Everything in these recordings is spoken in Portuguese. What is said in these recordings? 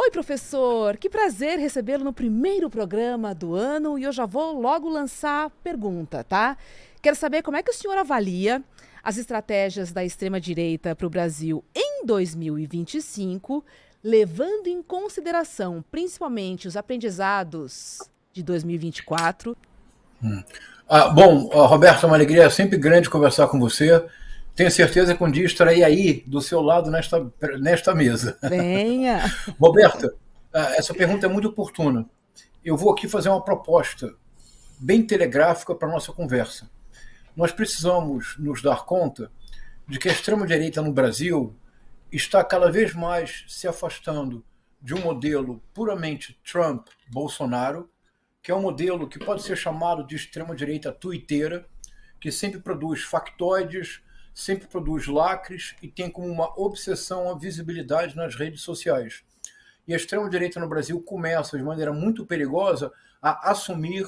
Oi, professor! Que prazer recebê-lo no primeiro programa do ano e eu já vou logo lançar a pergunta, tá? Quero saber como é que o senhor avalia as estratégias da extrema-direita para o Brasil em 2025, levando em consideração principalmente os aprendizados de 2024. Bom, Roberto, é uma alegria sempre grande conversar com você. Tenho certeza que um dia estarei aí do seu lado nesta mesa. Venha! Roberto, essa pergunta é muito oportuna. Eu vou aqui fazer uma proposta bem telegráfica para a nossa conversa. Nós precisamos nos dar conta de que a extrema-direita no Brasil está cada vez mais se afastando de um modelo puramente Trump-Bolsonaro, que é um modelo que pode ser chamado de extrema-direita tuiteira, que sempre produz factoides, sempre produz lacres e tem como uma obsessão a visibilidade nas redes sociais. E a extrema-direita no Brasil começa, de maneira muito perigosa, a assumir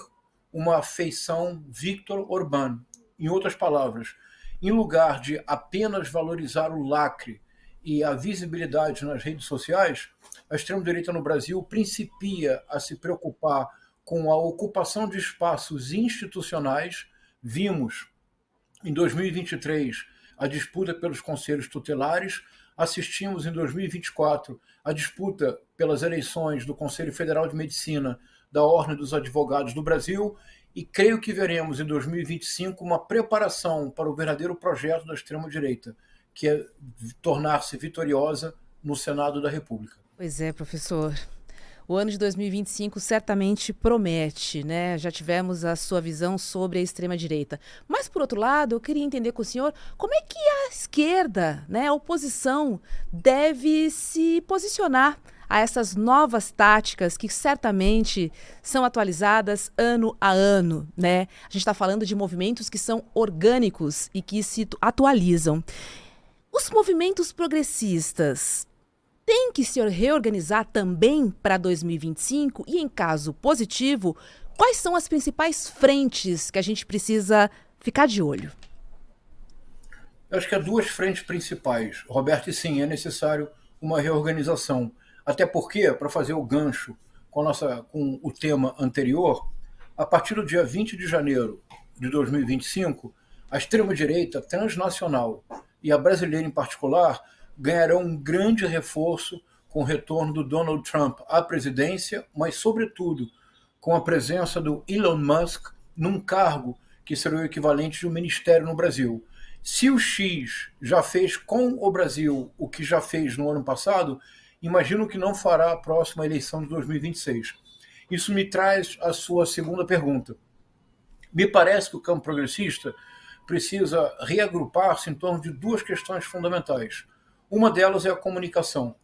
uma feição Viktor Orbán. Em outras palavras, em lugar de apenas valorizar o lacre e a visibilidade nas redes sociais, a extrema-direita no Brasil principia a se preocupar com a ocupação de espaços institucionais. Vimos, em 2023, a disputa pelos conselhos tutelares, assistimos em 2024 a disputa pelas eleições do Conselho Federal de Medicina da Ordem dos Advogados do Brasil e creio que veremos em 2025 uma preparação para o verdadeiro projeto da extrema-direita, que é tornar-se vitoriosa no Senado da República. Pois é, professor. O ano de 2025 certamente promete, né? Já tivemos a sua visão sobre a extrema-direita. Mas, por outro lado, eu queria entender com o senhor como é que a esquerda, né, a oposição, deve se posicionar a essas novas táticas que certamente são atualizadas ano a ano, né? A gente está falando de movimentos que são orgânicos e que se atualizam. Os movimentos progressistas tem que se reorganizar também para 2025 e, em caso positivo, quais são as principais frentes que a gente precisa ficar de olho? Eu acho que há duas frentes principais, Roberto, e sim, é necessário uma reorganização. Até porque, para fazer o gancho com o tema anterior, a partir do dia 20 de janeiro de 2025, a extrema-direita transnacional e a brasileira em particular ganharão um grande reforço com o retorno do Donald Trump à presidência, mas, sobretudo, com a presença do Elon Musk num cargo que será o equivalente de um ministério no Brasil. Se o X já fez com o Brasil o que já fez no ano passado, imagino que não fará a próxima eleição de 2026. Isso me traz a sua segunda pergunta. Me parece que o campo progressista precisa reagrupar-se em torno de duas questões fundamentais. Uma delas é a comunicação.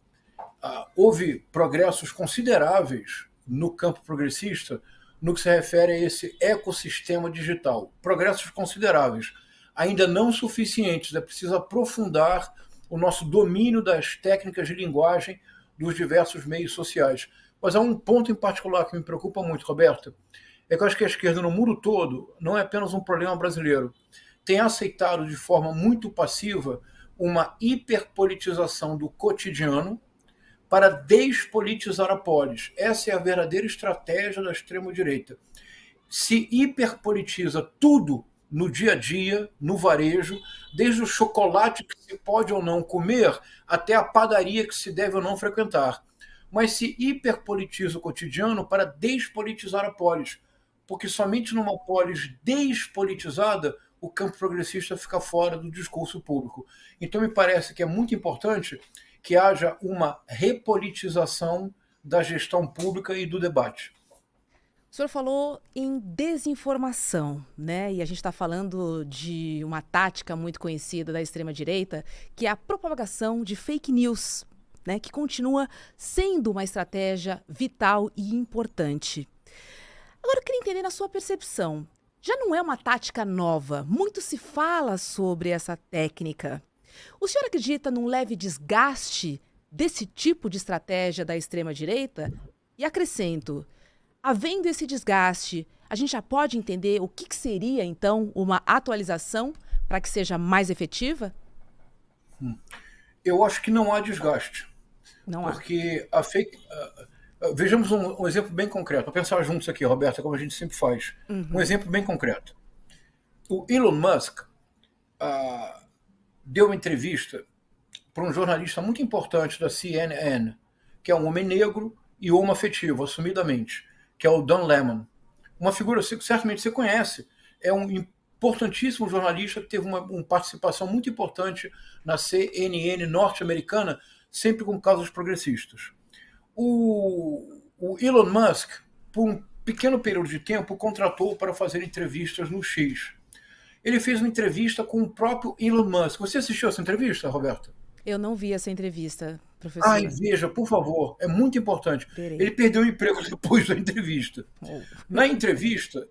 Houve progressos consideráveis no campo progressista no que se refere a esse ecossistema digital. Progressos consideráveis, ainda não suficientes, é preciso aprofundar o nosso domínio das técnicas de linguagem dos diversos meios sociais. Mas há um ponto em particular que me preocupa muito, Roberto, é que eu acho que a esquerda no mundo todo não é apenas um problema brasileiro. Tem aceitado de forma muito passiva uma hiperpolitização do cotidiano para despolitizar a polis. Essa é a verdadeira estratégia da extrema-direita. Se hiperpolitiza tudo no dia a dia, no varejo, desde o chocolate que se pode ou não comer até a padaria que se deve ou não frequentar. Mas se hiperpolitiza o cotidiano para despolitizar a polis, porque somente numa polis despolitizada o campo progressista fica fora do discurso público. Então me parece que é muito importante que haja uma repolitização da gestão pública e do debate. O senhor falou em desinformação, né? E a gente está falando de uma tática muito conhecida da extrema-direita, que é a propagação de fake news, né? Que continua sendo uma estratégia vital e importante. Agora, eu queria entender na sua percepção. Já não é uma tática nova, muito se fala sobre essa técnica. O senhor acredita num leve desgaste desse tipo de estratégia da extrema-direita? E acrescento, havendo esse desgaste, a gente já pode entender o que seria, então, uma atualização para que seja mais efetiva? Eu acho que não há desgaste. Não há. Porque vejamos um exemplo bem concreto. Vou pensar juntos aqui, Roberta, como a gente sempre faz. Um Uhum. exemplo bem concreto. O Elon Musk deu uma entrevista para um jornalista muito importante da CNN, que é um homem negro e homoafetivo, assumidamente, que é o Don Lemon. Uma figura que certamente você conhece. É um importantíssimo jornalista que teve uma participação muito importante na CNN norte-americana, sempre com causas progressistas. O Elon Musk, por um pequeno período de tempo, contratou para fazer entrevistas no X. Ele fez uma entrevista com o próprio Elon Musk. Você assistiu essa entrevista, Roberta? Eu não vi essa entrevista, Ai, professor. veja, por favor, é muito importante. Verei. Ele perdeu o emprego depois da entrevista. Oh. Na entrevista,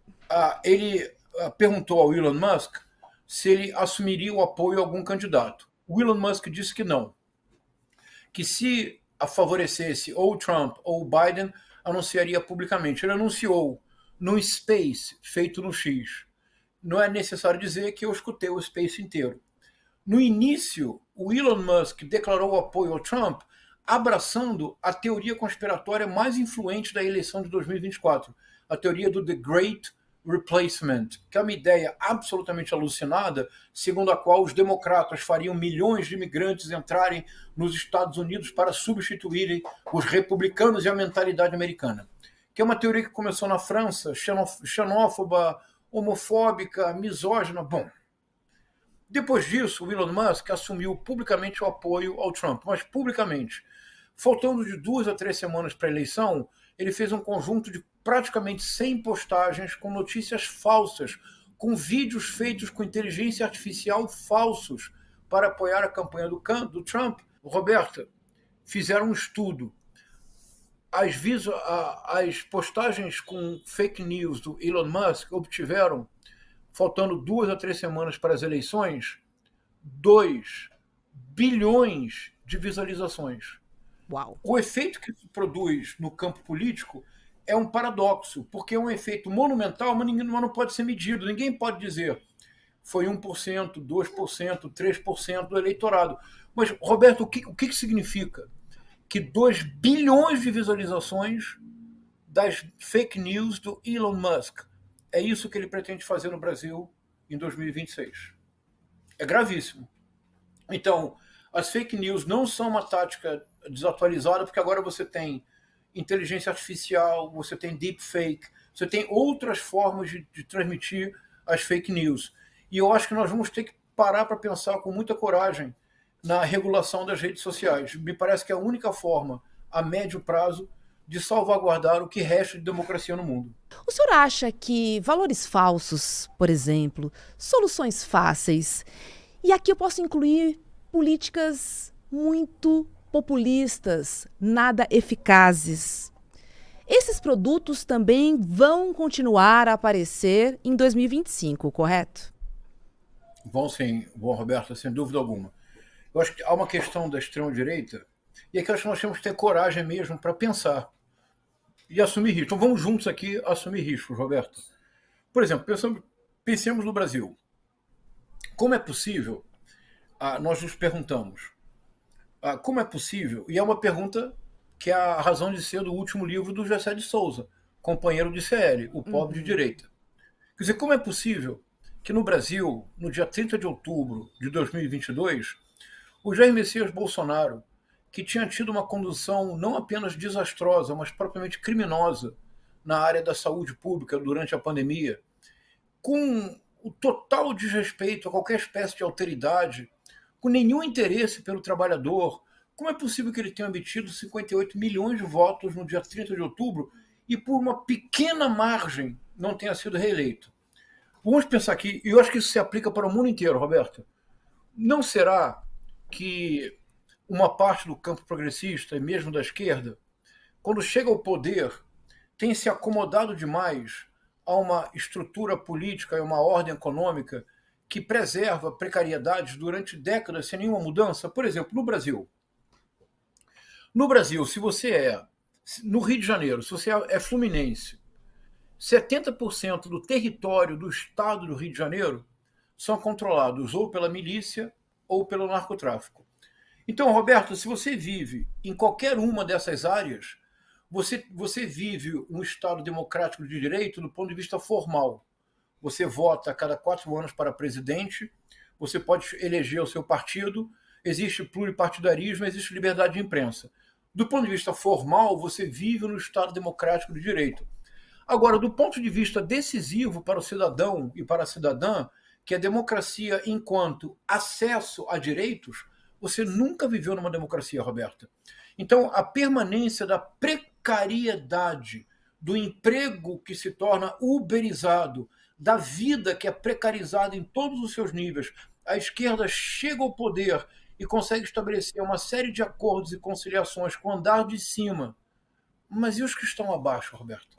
ele perguntou ao Elon Musk se ele assumiria o apoio a algum candidato. O Elon Musk disse que não, que se a favorecesse ou o Trump ou o Biden, anunciaria publicamente. Ele anunciou no Space, feito no X. Não é necessário dizer que eu escutei o Space inteiro. No início, o Elon Musk declarou apoio ao Trump, abraçando a teoria conspiratória mais influente da eleição de 2024, a teoria do The Great Replacement, que é uma ideia absolutamente alucinada, segundo a qual os democratas fariam milhões de imigrantes entrarem nos Estados Unidos para substituírem os republicanos e a mentalidade americana. Que é uma teoria que começou na França, xenófoba, homofóbica, misógina. Bom, depois disso, o Elon Musk assumiu publicamente o apoio ao Trump, mas publicamente. Faltando de 2 a 3 semanas para a eleição, ele fez um conjunto de praticamente 100 postagens com notícias falsas, com vídeos feitos com inteligência artificial falsos para apoiar a campanha do Trump. Roberta, fizeram um estudo. As postagens com fake news do Elon Musk obtiveram, faltando 2 a 3 semanas para as eleições, 2 bilhões de visualizações. Uau. O efeito que isso produz no campo político é um paradoxo, porque é um efeito monumental, mas não pode ser medido. Ninguém pode dizer foi 1%, 2%, 3% do eleitorado. Mas, Roberto, o que significa? Que 2 bilhões de visualizações das fake news do Elon Musk. É isso que ele pretende fazer no Brasil em 2026. É gravíssimo. Então, as fake news não são uma tática desatualizada, porque agora você tem inteligência artificial, você tem deepfake, você tem outras formas de transmitir as fake news. E eu acho que nós vamos ter que parar para pensar com muita coragem na regulação das redes sociais. Me parece que é a única forma, a médio prazo, de salvaguardar o que resta de democracia no mundo. O senhor acha que valores falsos, por exemplo, soluções fáceis, e aqui eu posso incluir políticas muito populistas, nada eficazes, esses produtos também vão continuar a aparecer em 2025, correto? Vão sim, bom, Roberto, sem dúvida alguma. Eu acho que há uma questão da extrema-direita, e é que eu acho que nós temos que ter coragem mesmo para pensar e assumir riscos. Então vamos juntos aqui assumir riscos, Roberto. Por exemplo, pensemos no Brasil. Como é possível, nós nos perguntamos, como é possível, e é uma pergunta que é a razão de ser do último livro do Gessé de Souza, companheiro de CL, O Pobre de Direita. Quer dizer, como é possível que no Brasil, no dia 30 de outubro de 2022, o Jair Messias Bolsonaro, que tinha tido uma condução não apenas desastrosa, mas propriamente criminosa na área da saúde pública durante a pandemia, com o total desrespeito a qualquer espécie de alteridade, com nenhum interesse pelo trabalhador, como é possível que ele tenha obtido 58 milhões de votos no dia 30 de outubro e por uma pequena margem não tenha sido reeleito? Vamos pensar aqui, e eu acho que isso se aplica para o mundo inteiro, Roberto. Não será que uma parte do campo progressista, e mesmo da esquerda, quando chega ao poder, tem se acomodado demais a uma estrutura política e uma ordem econômica que preserva precariedades durante décadas sem nenhuma mudança? Por exemplo, no Brasil. No Brasil, se você no Rio de Janeiro, se você é fluminense, 70% do território do estado do Rio de Janeiro são controlados ou pela milícia ou pelo narcotráfico. Então, Roberto, se você vive em qualquer uma dessas áreas, você vive um Estado democrático de direito do ponto de vista formal. Você vota a cada 4 anos para presidente, você pode eleger o seu partido, existe pluripartidarismo, existe liberdade de imprensa. Do ponto de vista formal, você vive no Estado democrático de direito. Agora, do ponto de vista decisivo para o cidadão e para a cidadã, que é a democracia enquanto acesso a direitos, você nunca viveu numa democracia, Roberta. Então, a permanência da precariedade, do emprego que se torna uberizado, da vida que é precarizada em todos os seus níveis, a esquerda chega ao poder e consegue estabelecer uma série de acordos e conciliações com o andar de cima. Mas e os que estão abaixo, Roberto?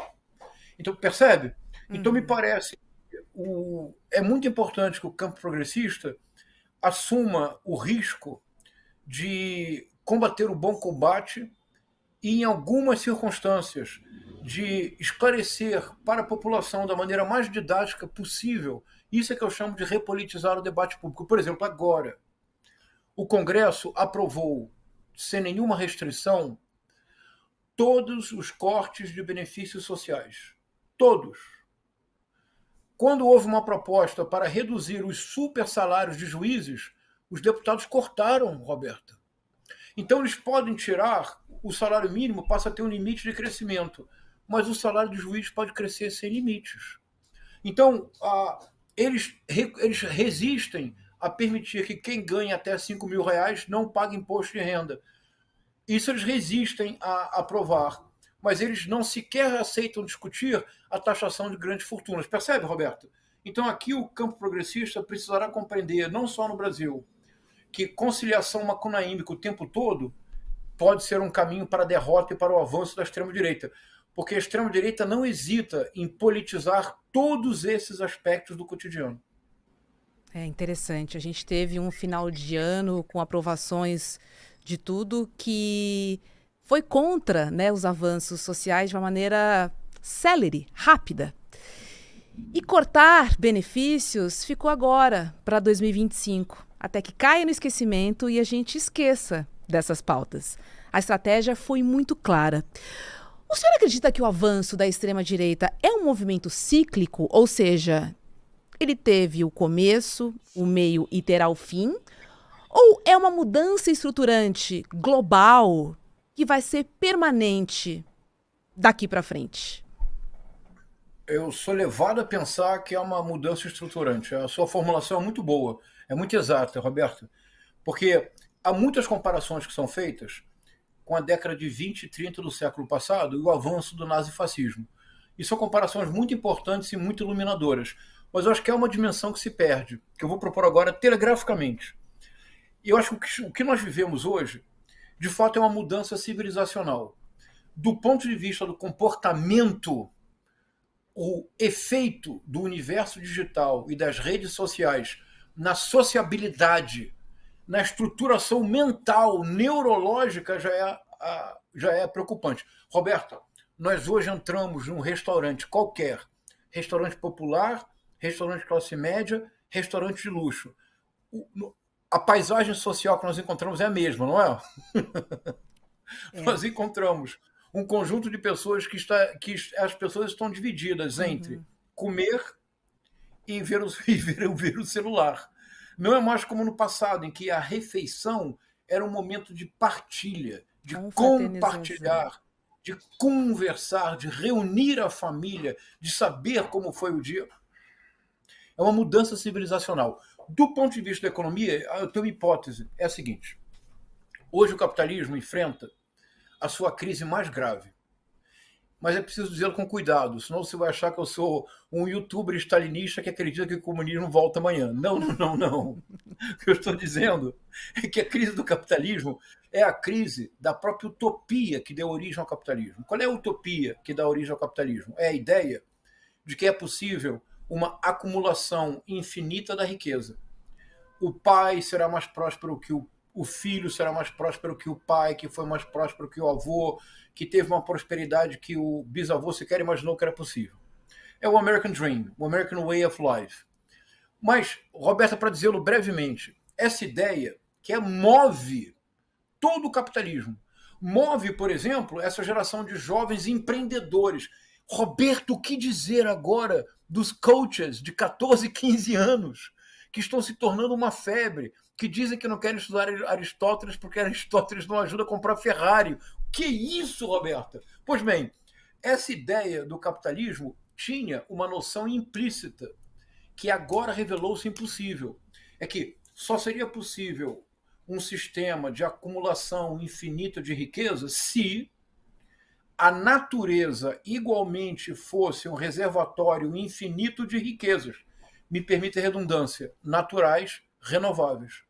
Então, percebe? Então, me parece é muito importante que o campo progressista assuma o risco de combater o bom combate e, em algumas circunstâncias, de esclarecer para a população da maneira mais didática possível. Isso é que eu chamo de repolitizar o debate público. Por exemplo, agora, o Congresso aprovou, sem nenhuma restrição, todos os cortes de benefícios sociais. Todos. Quando houve uma proposta para reduzir os super salários de juízes, os deputados cortaram, Roberta. Então eles podem tirar, o salário mínimo passa a ter um limite de crescimento, mas o salário do juiz pode crescer sem limites. Então, eles resistem a permitir que quem ganha até R$ 5.000 não pague imposto de renda. Isso eles resistem a aprovar, mas eles não sequer aceitam discutir a taxação de grandes fortunas. Percebe, Roberto? Então aqui o campo progressista precisará compreender, não só no Brasil, que conciliação macunaímica o tempo todo pode ser um caminho para a derrota e para o avanço da extrema-direita, porque a extrema-direita não hesita em politizar todos esses aspectos do cotidiano. É interessante. A gente teve um final de ano com aprovações de tudo que foi contra, né, os avanços sociais de uma maneira célere, rápida. E cortar benefícios ficou agora para 2025, até que caia no esquecimento e a gente esqueça dessas pautas. A estratégia foi muito clara. O senhor acredita que o avanço da extrema-direita é um movimento cíclico, ou seja, ele teve o começo, o meio e terá o fim? Ou é uma mudança estruturante global que vai ser permanente daqui para frente? Eu sou levado a pensar que é uma mudança estruturante. A sua formulação é muito boa, é muito exata, Roberto, porque há muitas comparações que são feitas com a década de 20 e 30 do século passado e o avanço do nazifascismo. E são comparações muito importantes e muito iluminadoras, mas eu acho que é uma dimensão que se perde, que eu vou propor agora telegraficamente. E eu acho que o que nós vivemos hoje, de fato, é uma mudança civilizacional. Do ponto de vista do comportamento, o efeito do universo digital e das redes sociais na sociabilidade, na estruturação mental, neurológica, já é preocupante. Roberta, nós hoje entramos num restaurante qualquer, restaurante popular, restaurante classe média, restaurante de luxo. A paisagem social que nós encontramos é a mesma, não é? Nós encontramos um conjunto de pessoas que as pessoas estão divididas entre comer e ver o celular. Não é mais como no passado, em que a refeição era um momento de partilha, de compartilhar, de conversar, de reunir a família, de saber como foi o dia. É uma mudança civilizacional. Do ponto de vista da economia, eu tenho uma hipótese, é a seguinte. Hoje o capitalismo enfrenta a sua crise mais grave. Mas é preciso dizê-lo com cuidado, senão você vai achar que eu sou um youtuber stalinista que acredita que o comunismo volta amanhã. Não, não, não, não. O que eu estou dizendo é que a crise do capitalismo é a crise da própria utopia que deu origem ao capitalismo. Qual é a utopia que dá origem ao capitalismo? É a ideia de que é possível uma acumulação infinita da riqueza. O pai será mais próspero que o filho será mais próspero que o pai, que foi mais próspero que o avô, que teve uma prosperidade que o bisavô sequer imaginou que era possível. É o American Dream, o American Way of Life. Mas, Roberta, para dizê-lo brevemente, essa ideia que move todo o capitalismo. Move, por exemplo, essa geração de jovens empreendedores. Roberto, o que dizer agora dos coaches de 14, 15 anos que estão se tornando uma febre, que dizem que não querem estudar Aristóteles porque Aristóteles não ajuda a comprar Ferrari? Que isso, Roberta? Pois bem, essa ideia do capitalismo tinha uma noção implícita que agora revelou-se impossível. É que só seria possível um sistema de acumulação infinita de riqueza se a natureza igualmente fosse um reservatório infinito de riquezas, me permite a redundância, naturais, renováveis.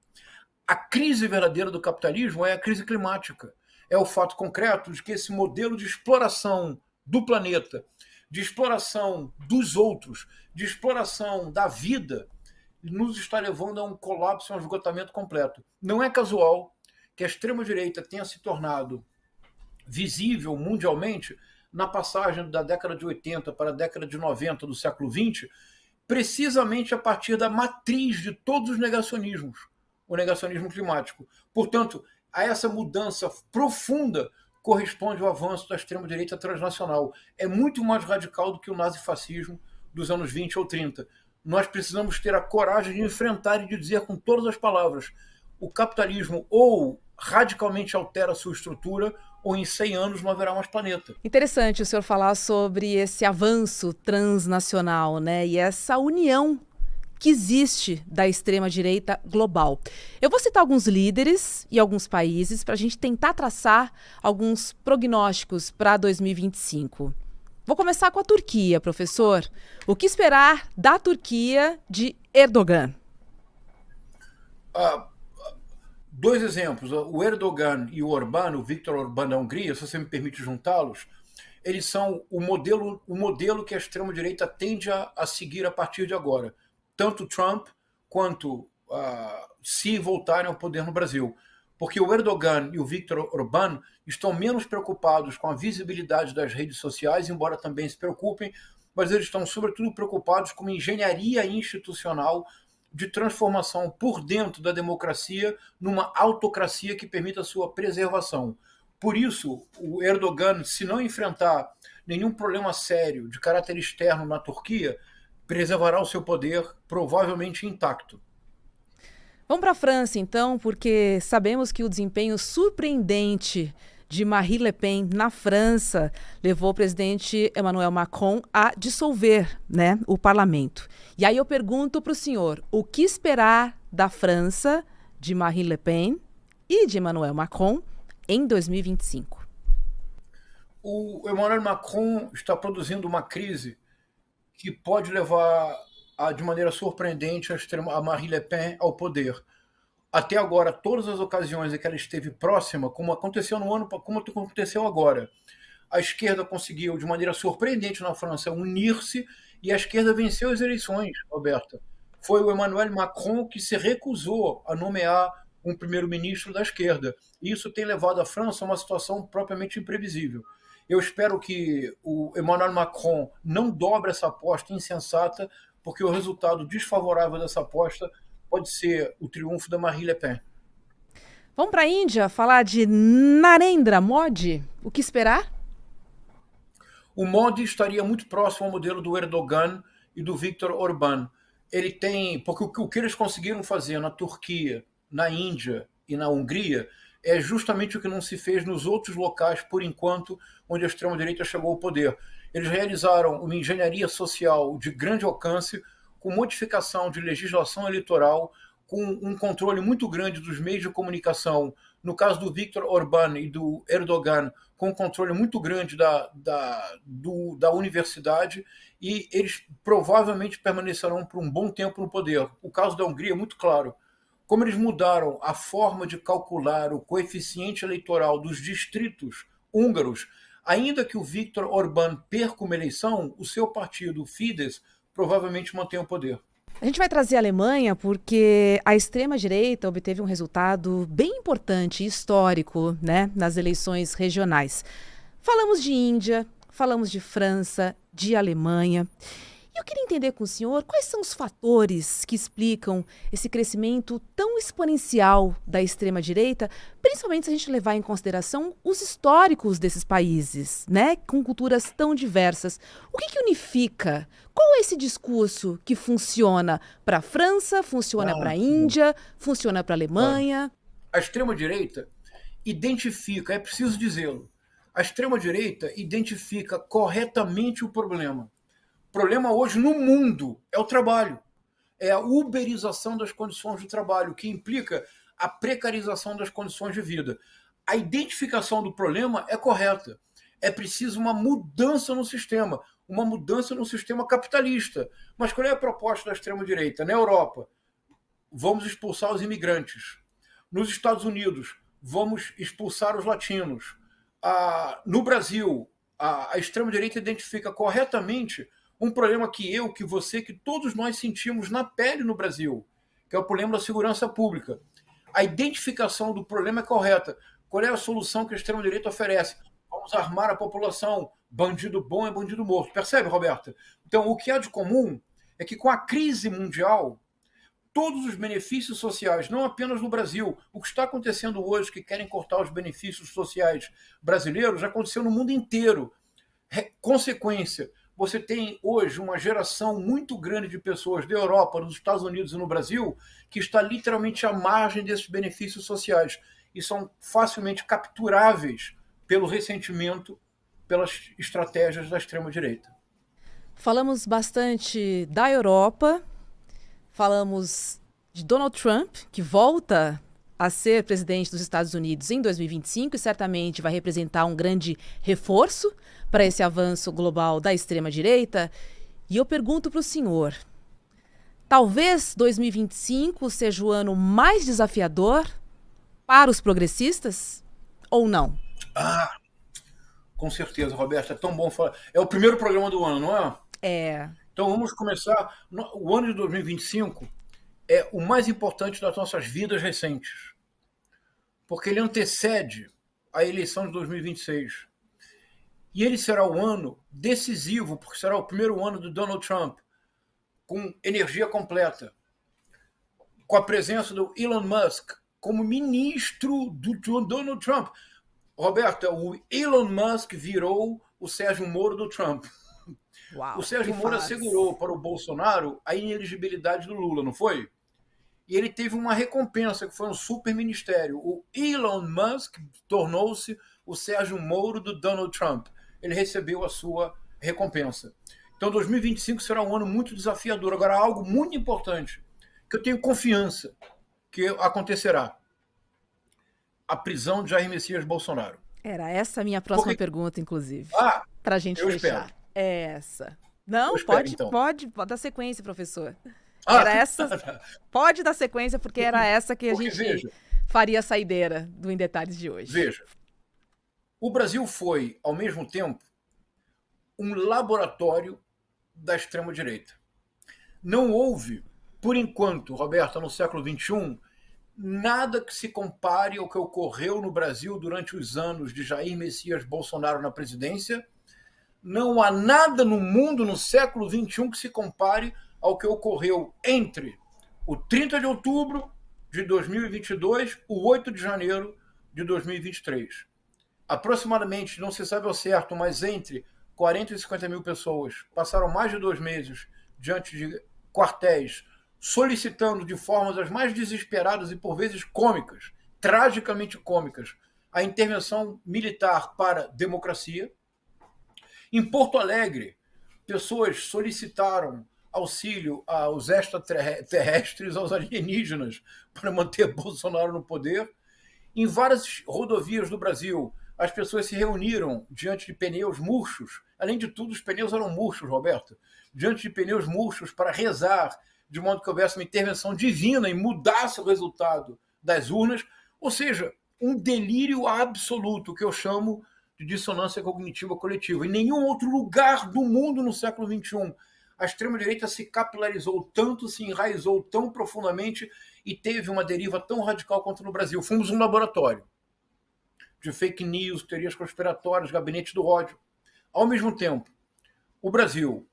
A crise verdadeira do capitalismo é a crise climática. É o fato concreto de que esse modelo de exploração do planeta, de exploração dos outros, de exploração da vida, nos está levando a um colapso, a um esgotamento completo. Não é casual que a extrema-direita tenha se tornado visível mundialmente na passagem da década de 80 para a década de 90 do século XX, precisamente a partir da matriz de todos os negacionismos, o negacionismo climático. Portanto, a essa mudança profunda corresponde o avanço da extrema-direita transnacional. É muito mais radical do que o nazifascismo dos anos 20 ou 30. Nós precisamos ter a coragem de enfrentar e de dizer com todas as palavras: o capitalismo ou radicalmente altera a sua estrutura, ou em 100 anos não haverá mais planeta. Interessante o senhor falar sobre esse avanço transnacional, né? E essa união que existe da extrema-direita global. Eu vou citar alguns líderes e alguns países para a gente tentar traçar alguns prognósticos para 2025. Vou começar com a Turquia, professor. O que esperar da Turquia de Erdogan? Dois exemplos, o Erdogan e o Orbán, o Viktor Orbán da Hungria, se você me permite juntá-los, eles são o modelo que a extrema-direita tende a seguir a partir de agora. Tanto Trump quanto se voltarem ao poder no Brasil. Porque o Erdogan e o Viktor Orbán estão menos preocupados com a visibilidade das redes sociais, embora também se preocupem, mas eles estão sobretudo preocupados com uma engenharia institucional de transformação por dentro da democracia numa autocracia que permita a sua preservação. Por isso, o Erdogan, se não enfrentar nenhum problema sério de caráter externo na Turquia, preservará o seu poder provavelmente intacto. Vamos para a França, então, porque sabemos que o desempenho surpreendente de Marine Le Pen na França levou o presidente Emmanuel Macron a dissolver, né, o parlamento. E aí eu pergunto para o senhor, o que esperar da França, de Marine Le Pen e de Emmanuel Macron em 2025? O Emmanuel Macron está produzindo uma crise que pode levar de maneira surpreendente a Marine Le Pen ao poder. Até agora, todas as ocasiões em que ela esteve próxima, como aconteceu no ano, como aconteceu agora, a esquerda conseguiu, de maneira surpreendente na França, unir-se e a esquerda venceu as eleições, Roberta. Foi o Emmanuel Macron que se recusou a nomear um primeiro-ministro da esquerda. E isso tem levado a França a uma situação propriamente imprevisível. Eu espero que o Emmanuel Macron não dobre essa aposta insensata, porque o resultado desfavorável dessa aposta pode ser o triunfo da Marine Le Pen. Vamos para a Índia falar de Narendra Modi. O que esperar? O Modi estaria muito próximo ao modelo do Erdogan e do Viktor Orbán. Ele tem, porque o que eles conseguiram fazer na Turquia, na Índia e na Hungria é justamente o que não se fez nos outros locais, por enquanto, onde a extrema-direita chegou ao poder. Eles realizaram uma engenharia social de grande alcance, com modificação de legislação eleitoral, com um controle muito grande dos meios de comunicação. No caso do Viktor Orbán e do Erdogan, com um controle muito grande da universidade, e eles provavelmente permanecerão por um bom tempo no poder. O caso da Hungria é muito claro. Como eles mudaram a forma de calcular o coeficiente eleitoral dos distritos húngaros, ainda que o Viktor Orbán perca uma eleição, o seu partido, o Fidesz, provavelmente mantém o poder. A gente vai trazer a Alemanha porque a extrema-direita obteve um resultado bem importante e histórico, né, nas eleições regionais. Falamos de Índia, falamos de França, de Alemanha. E eu queria entender com o senhor quais são os fatores que explicam esse crescimento tão exponencial da extrema-direita, principalmente se a gente levar em consideração os históricos desses países, né, com culturas tão diversas. O que unifica? Qual é esse discurso que funciona para a França, funciona para a Índia, funciona para a Alemanha? A extrema-direita identifica, é preciso dizê-lo, a extrema-direita identifica corretamente o problema. O problema hoje no mundo é o trabalho, é a uberização das condições de trabalho, que implica a precarização das condições de vida. A identificação do problema é correta. É preciso uma mudança no sistema, uma mudança no sistema capitalista. Mas qual é a proposta da extrema-direita? Na Europa, vamos expulsar os imigrantes. Nos Estados Unidos, vamos expulsar os latinos. No Brasil, a extrema-direita identifica corretamente um problema que eu, que você, que todos nós sentimos na pele no Brasil, que é o problema da segurança pública. A identificação do problema é correta. Qual é a solução que a extrema-direita oferece? Vamos armar a população. Bandido bom é bandido morto. Percebe, Roberta? Então, o que há de comum é que com a crise mundial, todos os benefícios sociais, não apenas no Brasil, o que está acontecendo hoje, que querem cortar os benefícios sociais brasileiros, já aconteceu no mundo inteiro. Consequência, você tem hoje uma geração muito grande de pessoas da Europa, nos Estados Unidos e no Brasil, que está literalmente à margem desses benefícios sociais e são facilmente capturáveis pelo ressentimento, pelas estratégias da extrema-direita. Falamos bastante da Europa, falamos de Donald Trump, que volta a ser presidente dos Estados Unidos em 2025 e certamente vai representar um grande reforço para esse avanço global da extrema-direita. E eu pergunto para o senhor, talvez 2025 seja o ano mais desafiador para os progressistas ou não? Com certeza, Roberto, é tão bom falar. É o primeiro programa do ano, não é? É. Então vamos começar. O ano de 2025 é o mais importante das nossas vidas recentes, porque ele antecede a eleição de 2026. E ele será o ano decisivo, porque será o primeiro ano do Donald Trump, com energia completa, com a presença do Elon Musk como ministro do Donald Trump. Roberta, o Elon Musk virou o Sérgio Moro do Trump. Uau, o Sérgio Moro assegurou para o Bolsonaro a inelegibilidade do Lula, não foi? E ele teve uma recompensa, que foi um super ministério. O Elon Musk tornou-se o Sérgio Moro do Donald Trump. Ele recebeu a sua recompensa. Então 2025 será um ano muito desafiador. Agora, algo muito importante, que eu tenho confiança que acontecerá: a prisão de Jair Messias Bolsonaro. Era essa a minha próxima pergunta, inclusive. Para a gente eu fechar. Espero. É essa. Não, então. pode dar sequência, professor. Era essa. Pode dar sequência, porque era essa que a gente faria a saideira do Em Detalhes de hoje. Veja, o Brasil foi, ao mesmo tempo, um laboratório da extrema-direita. Não houve, por enquanto, Roberta, no século XXI, nada que se compare ao que ocorreu no Brasil durante os anos de Jair Messias Bolsonaro na presidência. Não há nada no mundo no século XXI que se compare ao que ocorreu entre o 30 de outubro de 2022 e o 8 de janeiro de 2023. Aproximadamente, não se sabe ao certo, mas entre 40 e 50 mil pessoas passaram mais de 2 meses diante de quartéis solicitando de formas as mais desesperadas e por vezes cômicas, tragicamente cômicas, a intervenção militar para democracia. Em Porto Alegre, pessoas solicitaram auxílio aos extraterrestres, aos alienígenas, para manter Bolsonaro no poder. Em várias rodovias do Brasil, as pessoas se reuniram diante de pneus murchos. Além de tudo, os pneus eram murchos, Roberto. Diante de pneus murchos para rezar, de modo que houvesse uma intervenção divina e mudasse o resultado das urnas. Ou seja, um delírio absoluto, que eu chamo de dissonância cognitiva coletiva. Em nenhum outro lugar do mundo no século XXI a extrema-direita se capilarizou tanto, se enraizou tão profundamente e teve uma deriva tão radical quanto no Brasil. Fomos um laboratório de fake news, teorias conspiratórias, gabinetes do ódio. Ao mesmo tempo, o Brasil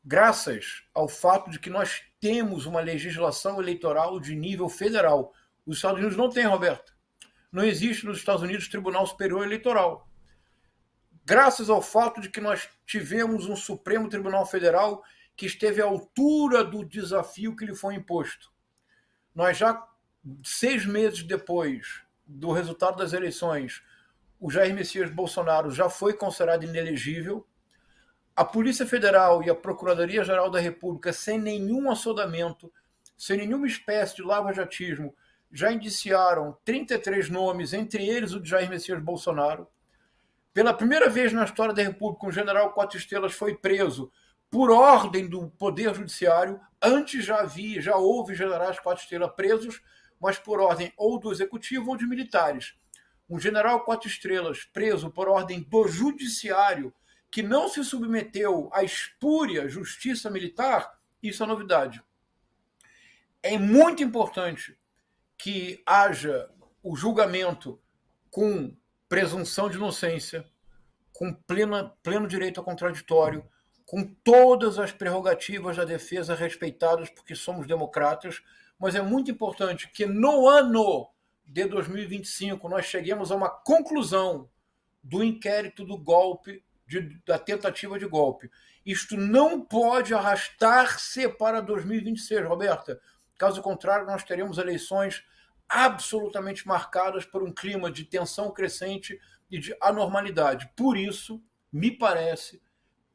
graças ao fato de que nós temos uma legislação eleitoral de nível federal. Os Estados Unidos não têm, Roberto. Não existe nos Estados Unidos Tribunal Superior Eleitoral. Graças ao fato de que nós tivemos um Supremo Tribunal Federal que esteve à altura do desafio que lhe foi imposto. Nós já, 6 meses depois do resultado das eleições, o Jair Messias Bolsonaro já foi considerado inelegível. A Polícia Federal e a Procuradoria-Geral da República, sem nenhum assodamento, sem nenhuma espécie de lava-jatismo, já indiciaram 33 nomes, entre eles o de Jair Messias Bolsonaro. Pela primeira vez na história da República, um general 4 estrelas foi preso por ordem do Poder Judiciário. Antes já houve generais 4 estrelas presos, mas por ordem ou do Executivo ou de militares. Um general 4 estrelas preso por ordem do Judiciário, que não se submeteu à espúria justiça militar, isso é novidade. É muito importante que haja o julgamento com presunção de inocência, com pleno direito ao contraditório, com todas as prerrogativas da defesa respeitadas, porque somos democratas, mas é muito importante que no ano de 2025 nós cheguemos a uma conclusão do inquérito do golpe, da tentativa de golpe. Isto não pode arrastar-se para 2026, Roberta. Caso contrário, nós teremos eleições absolutamente marcadas por um clima de tensão crescente e de anormalidade. Por isso, me parece,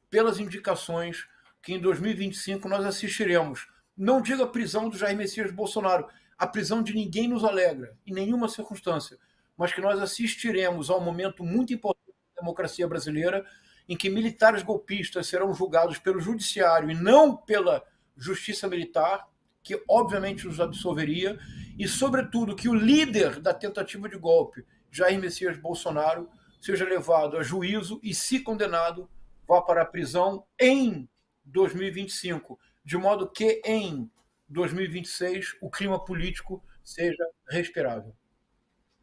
pelas indicações, que em 2025 nós assistiremos, não digo a prisão do Jair Messias Bolsonaro, a prisão de ninguém nos alegra, em nenhuma circunstância, mas que nós assistiremos a um momento muito importante da democracia brasileira, em que militares golpistas serão julgados pelo judiciário e não pela justiça militar, que obviamente os absolveria, e, sobretudo, que o líder da tentativa de golpe, Jair Messias Bolsonaro, seja levado a juízo e, se condenado, vá para a prisão em 2025, de modo que em 2026 o clima político seja respirável.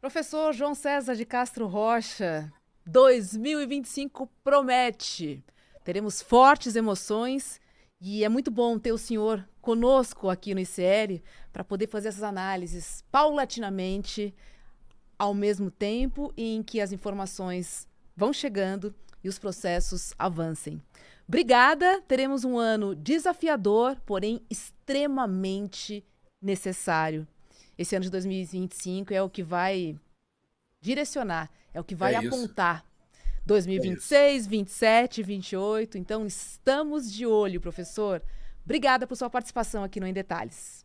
Professor João César de Castro Rocha, 2025 promete. Teremos fortes emoções e é muito bom ter o senhor conosco aqui no ICL para poder fazer essas análises paulatinamente, ao mesmo tempo em que as informações vão chegando e os processos avancem. Obrigada, teremos um ano desafiador, porém extremamente necessário. Esse ano de 2025 é o que vai direcionar, é o que vai apontar. 2026, 27, 28, então estamos de olho, professor. Obrigada por sua participação aqui no Em Detalhes.